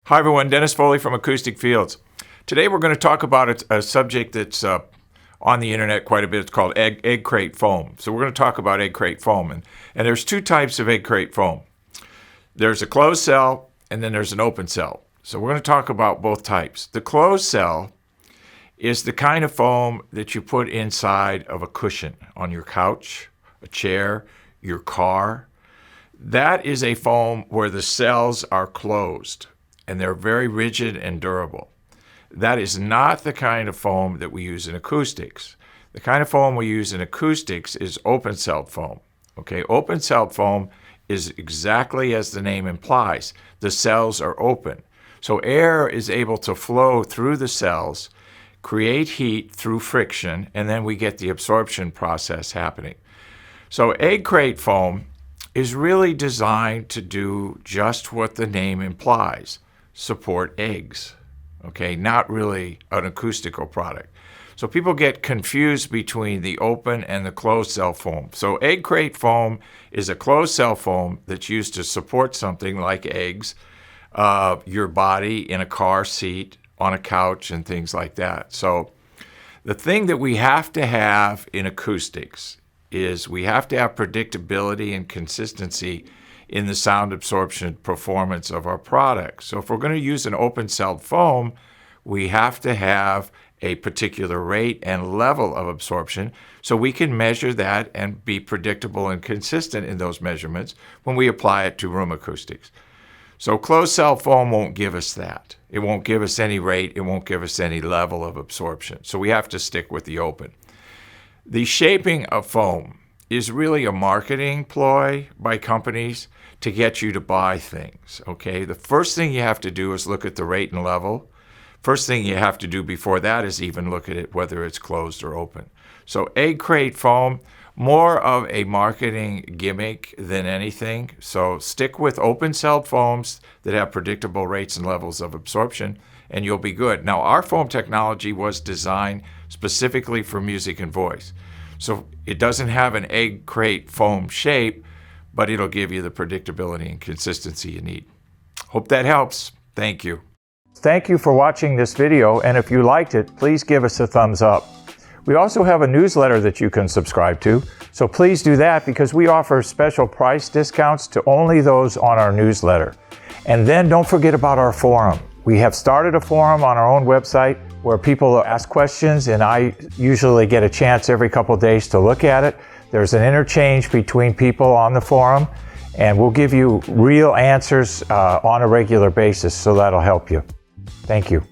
Hi everyone, Dennis Foley from Acoustic Fields. Today we're going to talk about a subject that's on the internet quite a bit. It's called egg crate foam. So we're going to talk about egg crate foam. And there's two types of egg crate foam. There's a closed cell and then there's an open cell. So we're going to talk about both types. The closed cell is the kind of foam that you put inside of a cushion on your couch, a chair, your car. That is a foam where the cells are closed and they're very rigid and durable. That is not the kind of foam that we use in acoustics. The kind of foam we use in acoustics is open-celled foam. Okay, open-celled foam is exactly as the name implies. The cells are open. So air is able to flow through the cells, create heat through friction, and then we get the absorption process happening. So egg crate foam is really designed to do just what the name implies. Support eggs, okay, not really an acoustical product. So people get confused between the open and the closed cell foam. So egg crate foam is a closed cell foam that's used to support something like eggs, your body in a car seat, on a couch, and things like that. So the thing that we have to have in acoustics is we have to have predictability and consistency in the sound absorption performance of our product. So if we're going to use an open-celled foam, we have to have a particular rate and level of absorption so we can measure that and be predictable and consistent in those measurements when we apply it to room acoustics. So closed-cell foam won't give us that. It won't give us any rate. It won't give us any level of absorption. So we have to stick with the open. The shaping of foam is really a marketing ploy by companies to get you to buy things, okay? The first thing you have to do is look at the rate and level. First thing you have to do before that is even look at it, whether it's closed or open. So egg crate foam, more of a marketing gimmick than anything. So stick with open-celled foams that have predictable rates and levels of absorption, and you'll be good. Now, our foam technology was designed specifically for music and voice. So it doesn't have an egg crate foam shape, but it'll give you the predictability and consistency you need. Hope that helps. Thank you. Thank you for watching this video, and if you liked it, please give us a thumbs up. We also have a newsletter that you can subscribe to, so please do that because we offer special price discounts to only those on our newsletter. And then don't forget about our forum. We have started a forum on our own website where people ask questions, and I usually get a chance every couple of days to look at it. There's an interchange between people on the forum, and we'll give you real answers on a regular basis, so that'll help you. Thank you.